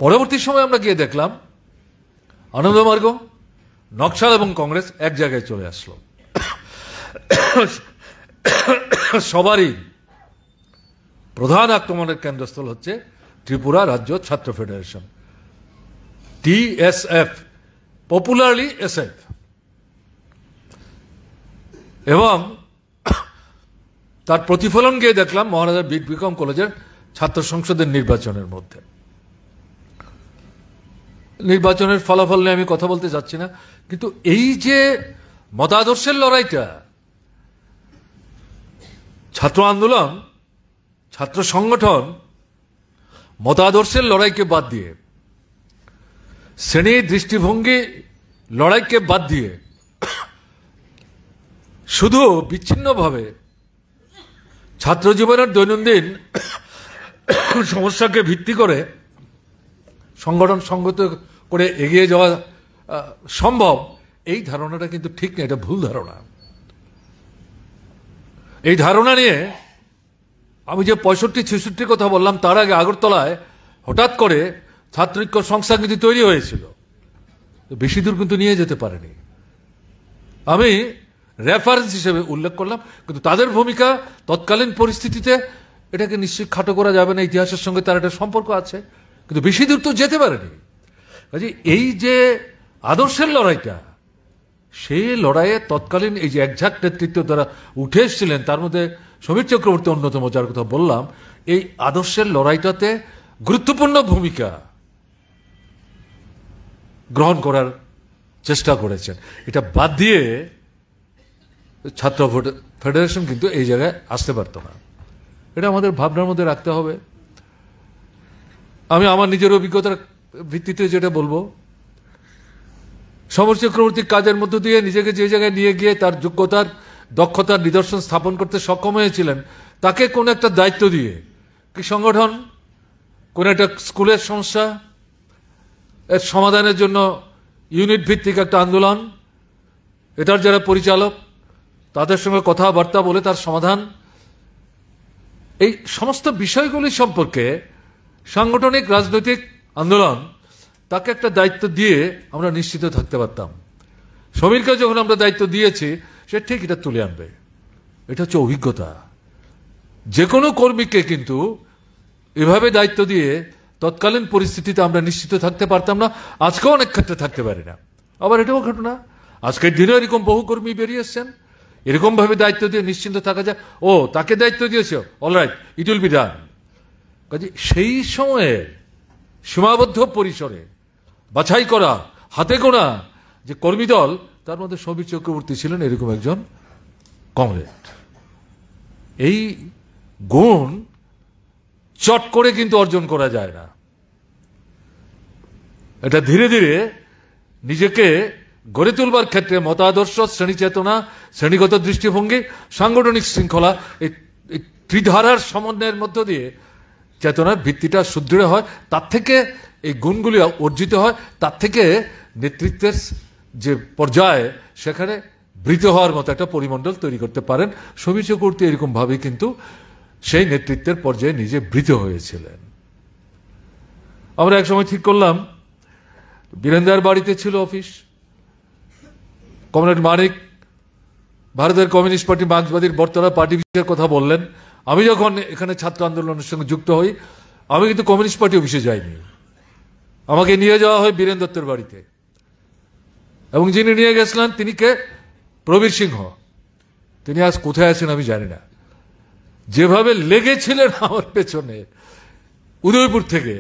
পরবর্তী সময় আমরা গিয়ে দেখলাম আনন্দমার্গ, নকশাল এবং কংগ্রেস এক জায়গায় চলে আসলো। সবারই প্রধান আক্রমণের কেন্দ্রস্থল হচ্ছে ত্রিপুরা রাজ্য ছাত্র ফেডারেশন, TSF, পপুলারলি SF। এবং তার প্রতিফলন গিয়ে দেখলাম মহারাজা বীরবিক্রম কলেজের ছাত্র সংসদের নির্বাচনের মধ্যে। নির্বাচনের ফলাফল নিয়ে আমি কথা বলতে যাচ্ছি না, কিন্তু এই যে মতাদর্শের লড়াইটা, ছাত্র আন্দোলন, ছাত্র সংগঠন মতাদর্শের লড়াইকে বাদ দিয়ে, শ্রেণী দৃষ্টিভঙ্গি লড়াইকে বাদ দিয়ে শুধু বিচ্ছিন্নভাবে ছাত্র জীবনের দৈনন্দিন সমস্যাকে ভিত্তি করে সংগঠন সংগত করে এগিয়ে যাওয়া সম্ভব, এই ধারণাটা কিন্তু ঠিক না, এটা ভুল ধারণা। এই ধারণা নিয়ে আমি যে 65-66 কথা বললাম, তার আগে আগরতলায় হঠাৎ করে ছাত্রৈক্য সংস্থা কিন্তু তৈরি হয়েছিল, বেশি দূর কিন্তু নিয়ে যেতে পারেনি। আমি রেফারেন্স হিসেবে উল্লেখ করলাম, কিন্তু তাদের ভূমিকা তৎকালীন পরিস্থিতিতে এটাকে নিশ্চয়ই খাটো করা যাবে না, ইতিহাসের সঙ্গে তার একটা সম্পর্ক আছে, কিন্তু বেশি দূর তো যেতে পারেনি। কাজে এই যে আদর্শের লড়াইটা, সেই লড়াইয়ে তৎকালীন এই যে একঝাক নেতৃত্ব দ্বারা উঠে এসেছিলেন, তার মধ্যে সমীর চক্রবর্তী অন্যতম, যার কথা বললাম, এই আদর্শের লড়াইটাতে গুরুত্বপূর্ণ ভূমিকা গ্রহণ করার চেষ্টা করেছেন। এটা বাদ দিয়ে ছাত্র ফেডারেশন কিন্তু এই জায়গায় আসতে পারত না, এটা আমাদের ভাবনার মধ্যে রাখতে হবে। আমি আমার নিজের অভিজ্ঞতার ভিত্তিতে যেটা বলবো, সমর চক্রবর্তীর কাজের মধ্য দিয়ে নিজেকে যে জায়গায় নিয়ে গিয়ে তার যোগ্যতার দক্ষতার নিদর্শন স্থাপন করতে সক্ষম হয়েছিলেন, তাকে কোন একটা দায়িত্ব দিয়ে, কি সংগঠন, কোন একটা স্কুলের সমস্যা এর সমাধানের জন্য ইউনিট ভিত্তিক একটা আন্দোলন, এটার যারা পরিচালক তাদের সঙ্গে কথাবার্তা বলে তার সমাধান, এই সমস্ত বিষয়গুলি সম্পর্কে সাংগঠনিক রাজনৈতিক আন্দোলন, তাকে একটা দায়িত্ব দিয়ে আমরা নিশ্চিত থাকতে পারতাম। সমীরকে যখন আমরা দায়িত্ব দিয়েছি, সে ঠিক এটা তুলে আনবে, এটা হচ্ছে অভিজ্ঞতা। যে কোনো কর্মীকে কিন্তু এভাবে দায়িত্ব দিয়ে তৎকালীন পরিস্থিতিতে আমরা নিশ্চিত থাকতে পারতাম না, আজকেও অনেক ক্ষেত্রে থাকতে পারি না। আবার এটাও ঘটনা, আজকের দিনেও এরকম বহু কর্মী বেরিয়ে এসছেন, এরকম ভাবে দায়িত্ব দিয়ে নিশ্চিন্ত থাকা যায়, ও তাকে দায়িত্ব দিয়েছে, alright, it will be done. কাজে সেই সময়ে সীমাবদ্ধ পরিসরে বাছাই করা, হাতে গোনা যে কর্মী দল, তার মধ্যে সমীর চক্রবর্তী ছিলেন এরকম একজন কমরেড। এই গুণ চট করে কিন্তু অর্জন করা যায় না, এটা ধীরে ধীরে নিজেকে গড়ে তুলবার ক্ষেত্রে মতাদর্শ, শ্রেণী চেতনা, শ্রেণীগত দৃষ্টিভঙ্গি, সাংগঠনিক শৃঙ্খলা, এই ত্রিধারার সমন্বয়ের মধ্য দিয়ে চেতনার ভিত্তিটা সুদৃঢ় হয়, তার থেকে এই গুণগুলি অর্জিত হয়, তার থেকে নেতৃত্বের যে পর্যায়ে সেখানে বৃত হওয়ার মতো একটা পরিমণ্ডল তৈরি করতে পারেন। সমীর চক্রবর্তী এরকম ভাবে কিন্তু সেই নেতৃত্বের পর্যায়ে নিজে বৃত হয়েছিলেন। আমরা এক সময় ঠিক করলাম, বীরেন্দার বাড়িতে ছিল অফিস, কমরেড মানিক ভারতের কমিউনিস্ট পার্টি মার্ক্সবাদীর বর্তমান পার্টি বিষয়ের কথা বললেন। আমি যখন এখানে ছাত্র আন্দোলনের সঙ্গে যুক্ত হই, আমি কিন্তু কমিউনিস্ট পার্টি অফিসে যাইনি, আমাকে নিয়ে যাওয়া হয় বীরেন দত্তের বাড়িতে, এবং যিনি নিয়ে গেছিলেন তিনি কে, প্রবীর সিংহ। তিনি আজ কোথায় আছেন আমি জানি না, যেভাবে লেগেছিলেন আমার পেছনে, উদয়পুর থেকে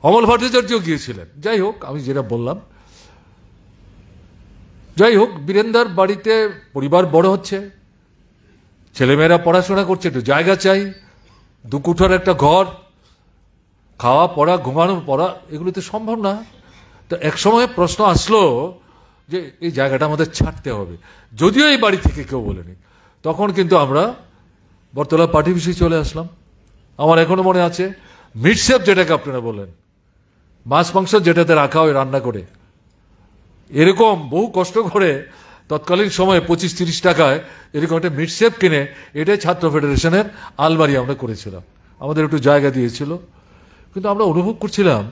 অমল ভট্টাচার্য গিয়েছিলেন। যাই হোক, আমি যেটা বললাম, যাই হোক, বীরেন্দার বাড়িতে পরিবার বড় হচ্ছে, ছেলেমেয়েরা পড়াশোনা করছে, একটু জায়গা চাই, দু কুঠার একটা ঘর, খাওয়া পড়া, ঘুমানো পড়া, এগুলো তো সম্ভব না। তো এক সময় প্রশ্ন আসলো যে এই জায়গাটা আমাদের ছাড়তে হবে, যদিও এই বাড়ি থেকে কেউ বলেনি। তখন কিন্তু আমরা বর্তলা পার্টি অফিসে চলে আসলাম। আমার এখনো মনে আছে, মিটসেপ যেটাকে আপনারা বলেন, মাছ মাংস যেটাতে রাখা হয় রান্না করে, এরকম বহু কষ্ট করে তৎকালীন সময়ে 25-30 টাকায় এরকম একটা মিটসেপ কিনে, এটাই ছাত্র ফেডারেশনের আলমারি আমরা করেছিলাম। আমাদের একটু জায়গা দিয়েছিল, কিন্তু আমরা অনুভব করছিলাম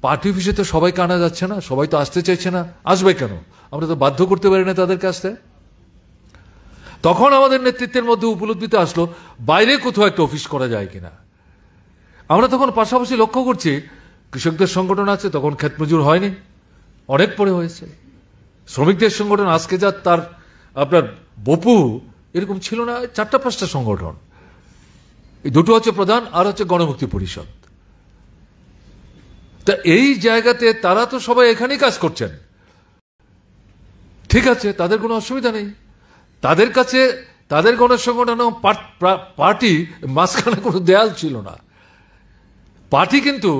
পার্টি অফিসে তো সবাইকে আনা যাচ্ছে না, সবাই তো আসতে চাইছে না, আসবে কেন? আমরা তো বাধ্য করতে পারি না তাদেরকে আসতে। তখন আমাদের নেতৃত্বের মধ্যে উপলব্ধিতে আসলো বাইরে কোথাও একটা অফিস করা যায় কিনা। আমরা তখন পাশাপাশি লক্ষ্য করছি কৃষকদের সংগঠন আছে, তখন ক্ষেতমজুর হয়নি, অনেক পরে হয়েছে। শ্রমিকদের সংগঠন আজকে যা তার আপনার বপু এরকম ছিল না, 4-5টা সংগঠন। এই দুটো হচ্ছে প্রধান, আর হচ্ছে গণমুক্তি পরিষদ। তা এই জায়গাতে তারা তো সবাই এখানেই কাজ করছেন, ঠিক আছে, তাদের কোনো অসুবিধা নেই। তাদের কাছে তাদের গণসংগঠন পার্টি মাঝখানে কোনো দেয়াল ছিল না। পার্টি কিন্তু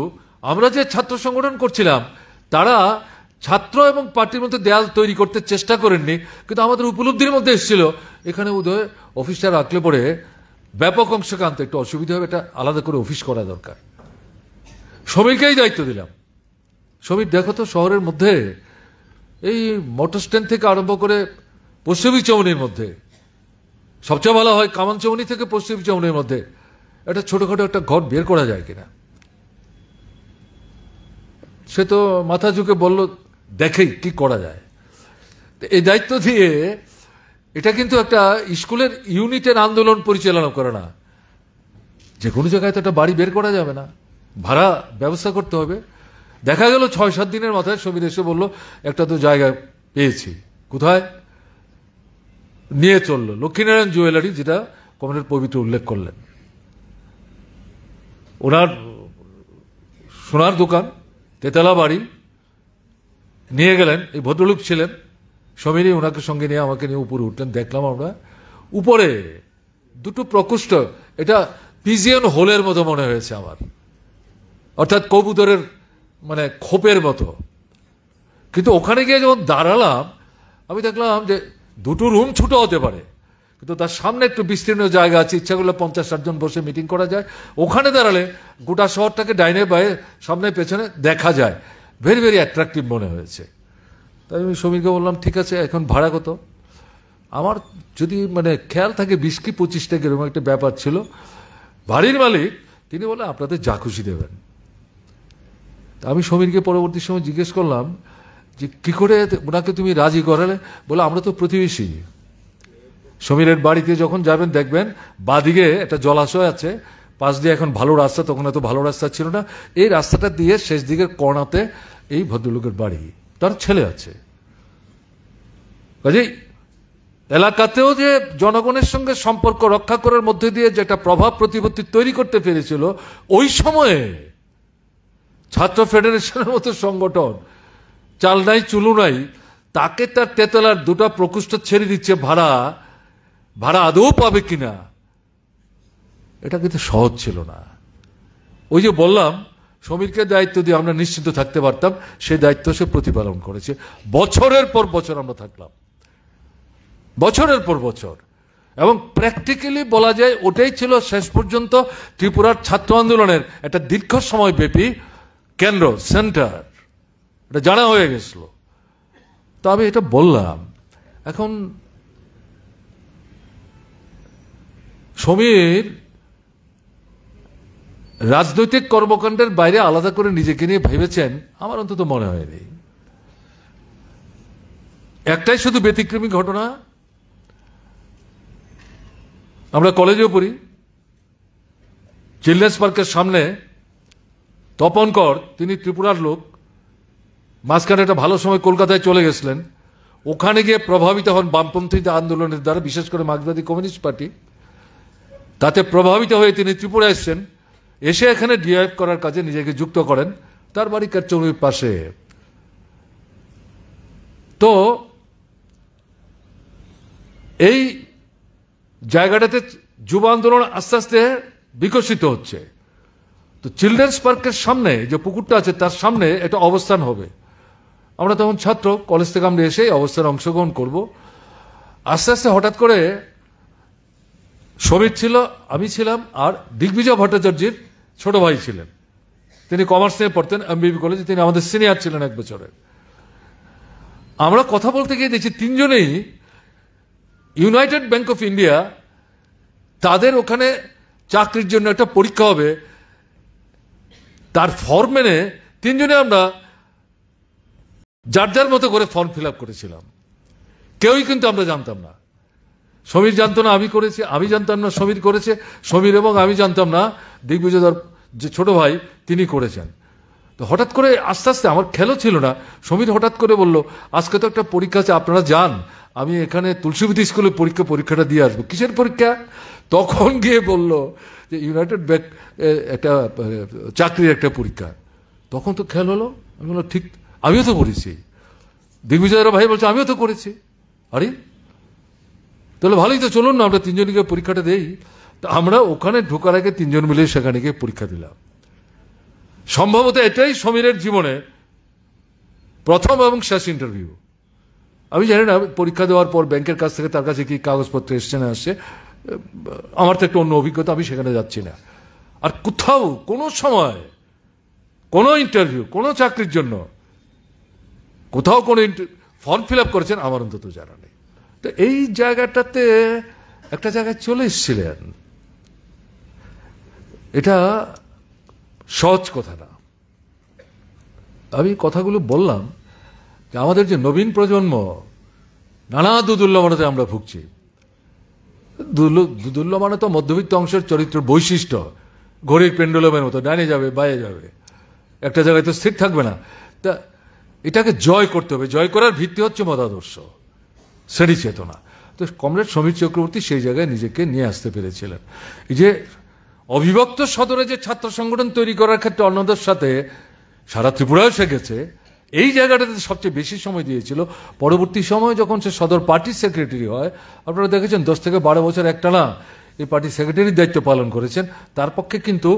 আমরা যে ছাত্র সংগঠন করছিলাম তারা ছাত্র এবং পার্টির মধ্যে দেয়াল তৈরি করতে চেষ্টা করেননি, কিন্তু আমাদের উপলব্ধির মধ্যে এসেছিল এখানে উদয় অফিসটা রাখলে পরে ব্যাপক অংশকে আনতে একটু অসুবিধা হবে, এটা আলাদা করে অফিস করা দরকার। সমীরকেই দায়িত্ব দিলাম। সমীর, দেখো তো শহরের মধ্যে এই মোটর স্ট্যান্ড থেকে আরম্ভ করে পশ্চিমী চৌমনির মধ্যে, সবচেয়ে ভালো হয় কামান চৌমনি থেকে পশ্চিমী চৌমনির মধ্যে একটা ছোটখাটো একটা ঘর বের করা যায় কিনা। সে তো মাথা ঝুঁকে বলল দেখেই কি করা যায়। এই দায়িত্ব দিয়ে এটা কিন্তু একটা স্কুলের ইউনিটের আন্দোলন পরিচালনা করে না, যে কোনো জায়গায় তো একটা বাড়ি বের করা যাবে না, ভাড়া ব্যবস্থা করতে হবে। দেখা গেল 6-7 দিনের মাথায় সমীর এসে বলল একটা তো জায়গা পেয়েছি। কোথায়? নিয়ে চললো লক্ষ্মীনারায়ণ জুয়েলারি, যেটা কমরেড পবিত্র উল্লেখ করলেন। ওনার সোনার দোকান, তেতলা বাড়ি নিয়ে গেলেন। এই ভদ্রলোক ছিলেন সমীরই, ওনাকে সঙ্গে নিয়ে আমাকে নিয়ে উপরে উঠলেন। দেখলাম আমরা উপরে দুটো প্রকোষ্ঠ, এটা পিজিয়ন হোলের মতো মনে হয়েছে আমার, অর্থাৎ কবুতরের মানে খোপের মতো। কিন্তু ওখানে গিয়ে যখন দাঁড়ালাম আমি দেখলাম যে দুটো রুম ছোট হতে পারে, কিন্তু তার সামনে একটু বিস্তীর্ণ জায়গা আছে, ইচ্ছা করলে 50-60 জন বসে মিটিং করা যায়। ওখানে দাঁড়ালে গোটা শহরটাকে ডাইনে বায়ে সামনে পেছনে দেখা যায়। ভেরি ভেরি অ্যাট্রাকটিভ মনে হয়েছে। তাই আমি সমীরকে বললাম ঠিক আছে, এখন ভাড়া কত? আমার যদি মানে খেয়াল থাকে 20 কি 25 টাকা এরকম একটা ব্যাপার ছিল। বাড়ির মালিক তিনি বলে আপনাদের যা খুশি দেবেন। আমি সমীরকে পরবর্তী সময় জিজ্ঞেস করলাম যে কি করে ওনাকে তুমি রাজি করালে? বলে আমরা তো প্রতিবেশী। সমীরের বাড়িতে যখন যাবেন দেখবেন বাদিকে একটা জলাশয় আছে, পাশ দিয়ে এখন ভালো রাস্তা, তখন এত ভালো রাস্তা ছিল না। এই রাস্তাটা দিয়ে শেষ দিকের কর্নাতে এই ভদ্রলোকের বাড়ি, তার ছেলে আছে। কাজেই এলাকাতেও যে জনগণের সঙ্গে সম্পর্ক রক্ষা করার মধ্যে দিয়ে যে একটা প্রভাব প্রতিপত্তি তৈরি করতে পেরেছিল, ওই সময়ে ছাত্র ফেডারেশনের মতো সংগঠন, চাল নাই চুলু নাই, তাকে তার তেতলার দুটা প্রকোষ্ঠ ছেড়ে দিচ্ছে ভাড়া আদৌ পাবে কিনা, এটা কিন্তু সহজ ছিল না। ওই যে বললাম সমীরকে দায়িত্ব দিয়ে আমরা নিশ্চিন্ত থাকতে পারতাম, সেই দায়িত্ব সে প্রতিপালন করেছে। বছরের পর বছর আমরা থাকলাম, বছরের পর বছর, এবং প্র্যাকটিক্যালি বলা যায় ওটাই ছিল শেষ পর্যন্ত ত্রিপুরার ছাত্র আন্দোলনের একটা দীর্ঘ সময় ব্যাপী কেন্দ্র, সেন্টার। এটা জানা হয়ে গেছিল। তো আমি এটা বললাম। এখন সমীর রাজনৈতিক কর্মকাণ্ডের বাইরে আলাদা করে নিজেকে নিয়ে ভেবেছেন আমার অন্তত মনে হয়নি। একটাই শুধু ব্যতিক্রমী ঘটনা, আমরা কলেজেও পড়ি, চিলড্রেন্স পার্কের সামনে তপন কর, তিনি ত্রিপুরার লোক, মাঝখানে একটা ভালো সময় কলকাতায় চলে গেছিলেন। ওখানে গিয়ে প্রভাবিত হন বামপন্থী আন্দোলনের দ্বারা, বিশেষ করে মার্ক্সবাদী কমিউনিস্ট পার্টি। তাতে প্রভাবিত হয়ে তিনি ত্রিপুরা এসছেন, এসে এখানে ডিআইএফ করার কাজে নিজেকে যুক্ত করেন। তার বাড়ি কাটচৌরির পাশে। তো এই জায়গাটাতে যুব আন্দোলন আস্তে আস্তে বিকশিত হচ্ছে। তো চিলড্রেন্স পার্কের সামনে যে পুকুরটা আছে তার সামনে একটা অবস্থান হবে। আমরা তখন ছাত্র, কলেজ থেকে আমরা এসে অবস্থানে অংশগ্রহণ করব। আস্তে আস্তে হঠাৎ করে সমীর ছিল, আমি ছিলাম, আর দিগ্বিজয় ভট্টাচার্যের ছোট ভাই ছিলেন, তিনি কমার্স নিয়ে পড়তেন এমবিবি কলেজে, তিনি আমাদের সিনিয়র ছিলেন 1 বছরের। আমরা কথা বলতে গিয়ে দেখছি তিনজনেই ইউনাইটেড ব্যাংক অফ ইন্ডিয়া, তাদের ওখানে চাকরির জন্য একটা পরীক্ষা হবে, তার ফর্ম মেনে তিনজনে আমরা যার যার মতো করে ফর্ম ফিল আপ করেছিলাম। কেউই কিন্তু আমরা জানতাম না। সমীর জানতো না আমি করেছি, আমি জানতাম না সমীর করেছে, সমীর এবং আমি জানতাম না দিগ্বিজয়দার যে ছোট ভাই তিনি করেছেন। তো হঠাৎ করে আস্তে আস্তে আমার খেয়ালও ছিল না, সমীর হঠাৎ করে বলল আজকে তো একটা পরীক্ষা আছে, আপনারা যান, আমি এখানে তুলসীবতী স্কুলে পরীক্ষাটা দিয়ে আসবো। কিসের পরীক্ষা? তখন গিয়ে বলল যে ইউনাইটেড ব্যাংক একটা চাকরির একটা পরীক্ষা। তখন তো খেয়াল হলো, আমি বললাম ঠিক, আমিও তো করেছি। দিগ্বিজয়ের ভাই বলছে আমিও তো করেছি। আরে তাহলে ভালোই তো, চলুন না আমরা তিনজনকে পরীক্ষাটা দেই। তো আমরা ওখানে ঢোকার আগে তিনজন মিলে সেখানে গিয়ে পরীক্ষা দিলাম। সম্ভবত এটাই সমীরের জীবনে প্রথম এবং শেষ ইন্টারভিউ। আমি জানি না পরীক্ষা দেওয়ার পর ব্যাংকের কাছ থেকে তার কাছে কি কাগজপত্র এসছে না আসছে, আমার তো একটা অন্য অভিজ্ঞতা, আমি সেখানে যাচ্ছি না। আর কোথাও কোনো সময় কোনো ইন্টারভিউ, কোনো চাকরির জন্য কোথাও কোনো ফর্ম ফিল আপ করেছেন আমার অন্তত জানা নেই। তো এই জায়গাটাতে একটা জায়গায় চলে এসেছিলেন, এটা সহজ কথা না। আমি কথাগুলো বললাম যে আমাদের যে নবীন প্রজন্ম নানা দুদুল্যমানতে আমরা ভুগছি। দুদুল্যমান তো মধ্যবিত্ত অংশের চরিত্র বৈশিষ্ট্য, ঘড়ির পেন্ডুলামের মতো ডানে যাবে বাইরে যাবে, একটা জায়গায় তো স্থির থাকবে না। তা এটাকে জয় করতে হবে, জয় করার ভিত্তি হচ্ছে মতাদর্শ, শ্রেণী চেতনা। তো কমরেড সমীর চক্রবর্তী সেই জায়গায় নিজেকে নিয়ে আসতে পেরেছিলেন। এই যে অবিভক্ত সদরে যে ছাত্র সংগঠন তৈরি করার ক্ষেত্রে অন্যদের সাথে সারা ত্রিপুরাও সে গেছে, এই জায়গাটাতে সবচেয়ে বেশি সময় দিয়েছিল। পরবর্তী সময়ে যখন সে সদর পার্টির সেক্রেটারি হয়, আপনারা দেখেছেন 10 থেকে 12 বছর একটানা এই পার্টির সেক্রেটারির দায়িত্ব পালন করেছেন। তার পক্ষে কিন্তু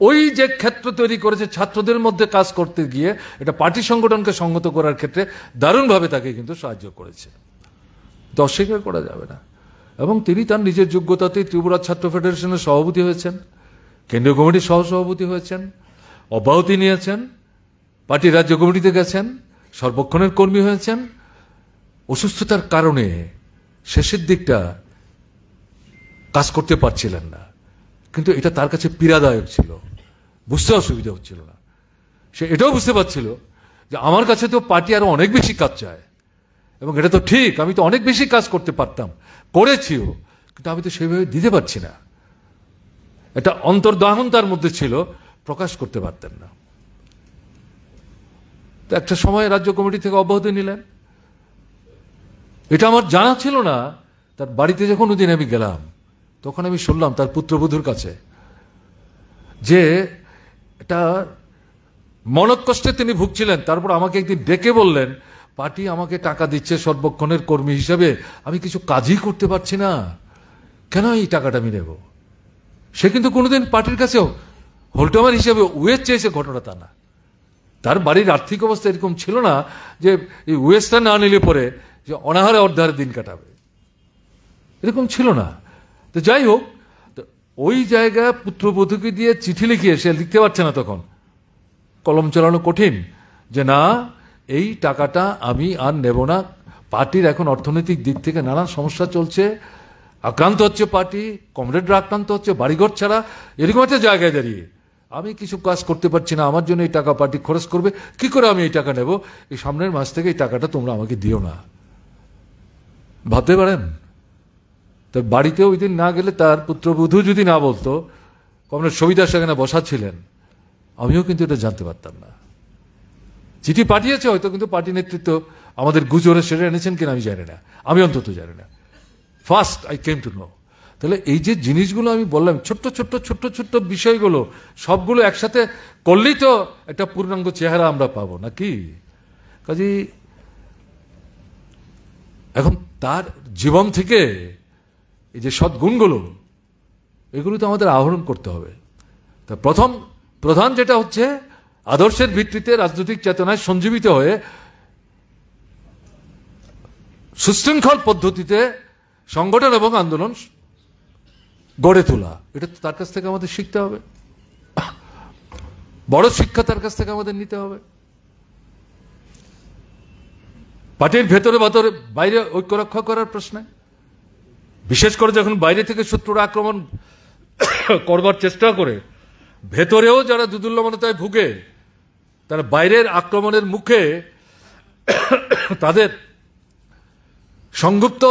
ওই যে ক্ষেত্র তৈরি করেছে ছাত্রদের মধ্যে কাজ করতে গিয়ে, এটা পার্টি সংগঠনকে সংগত করার ক্ষেত্রে দারুণভাবে তাকে কিন্তু সাহায্য করেছে, তো অস্বীকার করা যাবে না। এবং তিনি তার নিজের যোগ্যতাতেই ত্রিপুরা ছাত্র ফেডারেশনের সভাপতি হয়েছেন, কেন্দ্রীয় কমিটির সহসভাপতি হয়েছেন, অব্যাহতি নিয়েছেন, পার্টির রাজ্য কমিটিতে গেছেন, সর্বক্ষণের কর্মী হয়েছেন। অসুস্থতার কারণে শেষের দিকটা কাজ করতে পারছিলেন না, কিন্তু এটা তার কাছে পীড়াদায়ক ছিল, বুঝতে অসুবিধা হচ্ছিল না। সে এটাও বুঝতে পারছিল যে আমার কাছে তো পার্টি আরো অনেক বেশি কাজ চায়, এবং এটা তো ঠিক, আমি তো অনেক বেশি কাজ করতে পারতাম, করেছিও, কিন্তু আমি তো সেইভাবে দিতে পারছি না। এটা অন্তর্দাহন তার মধ্যে ছিল, প্রকাশ করতে পারতেন না। তো একটা সময় রাজ্য কমিটি থেকে অব্যাহতি নিলেন। এটা আমার জানা ছিল না। তার বাড়িতে যখন ওদিন আমি গেলাম, তখন আমি শুনলাম তার পুত্রবধূর কাছে যে এটা মনকষ্টে তিনি ভুগছিলেন। তারপর আমাকে একদিন ডেকে বললেন, পার্টি আমাকে টাকা দিচ্ছে সর্বক্ষণের কর্মী হিসাবে, আমি কিছু কাজই করতে পারছি না, কেন এই টাকাটা আমি নেব? সে কিন্তু কোনোদিন পার্টির কাছেও হোল্ডার হিসেবে ওয়েজ চেয়েছে, ঘটনা তা না। তার বাড়ির আর্থিক অবস্থা এরকম ছিল না যে এই ওয়েজটা না নিলে পরে যে অনাহারে অর্ধারে দিন কাটাবে, এরকম ছিল না। তো যাই হোক, ওই জায়গায় পুত্রবধূকে দিয়ে চিঠি লিখিয়ে, সে লিখতে পারছে না তখন, কলম চালানো কঠিন, যে না এই টাকাটা আমি আর নেব না, পার্টির এখন অর্থনৈতিক দিক থেকে নানা সমস্যা চলছে, আক্রান্ত হচ্ছে পার্টি, কমরেডরা আক্রান্ত হচ্ছে, বাড়িঘর ছাড়া, এরকম একটা জায়গায় দাঁড়িয়ে আমি কিছু কাজ করতে পারছি না, আমার জন্য এই টাকা পার্টি খরচ করবে, কি করে আমি এই টাকা নেব? এই সামনের মাস থেকে এই টাকাটা তোমরা আমাকে দিও না। ভাবতে পারেন? তার বাড়িতে ওই দিন না গেলে, তার পুত্রবধূ যদি না বলতো, কমরেড সবিতা সেখানে বসা ছিলেন, আমিও কিন্তু এটা জানতে পারতাম না। চিঠি পাঠিয়েছে হয়তো, কিন্তু পার্টি নেতৃত্ব আমাদের গুজরে সেরে এনেছেন কিনা আমি জানি না, আমি অন্তত জানি না। First I came to know. তাহলে এই যে জিনিসগুলো আমি বললাম, ছোট্ট ছোট্ট ছোট্ট ছোট্ট বিষয়গুলো সবগুলো একসাথে করলেই তো একটা পূর্ণাঙ্গ চেহারা আমরা পাবো নাকি? কাজেই এখন তার জীবন থেকে এই যে সদ্গুণগুলো, এগুলো তো আমাদের আহরণ করতে হবে। তা প্রধান যেটা হচ্ছে আদর্শের ভিত্তিতে রাজনৈতিক চেতনায় সঞ্জীবিত হয়ে সুশৃঙ্খল পদ্ধতিতে সংগঠন এবং আন্দোলন গড়ে তোলা, এটা তো তার কাছ থেকে আমাদের শিখতে হবে। বড় শিক্ষা তার কাছ থেকে আমাদের নিতে হবে। পার্টির ভেতরে বাইরে ঐক্য রক্ষা করার প্রশ্নে, বিশেষ করে যখন বাইরে থেকে শত্রুরা আক্রমণ করবার চেষ্টা করে, ভেতরেও যারা দুর্দুল্যমানতায় ভুগে, তারা বাইরের আক্রমণের মুখে তাদের সংগুপ্ত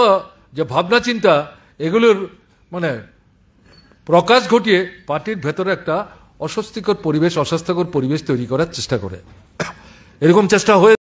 যে ভাবনা চিন্তা এগুলোর মানে প্রকাশ ঘটিয়ে পার্টির ভেতরে একটা অস্বস্তিকর পরিবেশ, অস্বাস্থ্যকর পরিবেশ তৈরি করার চেষ্টা করে। এরকম চেষ্টা হয়ে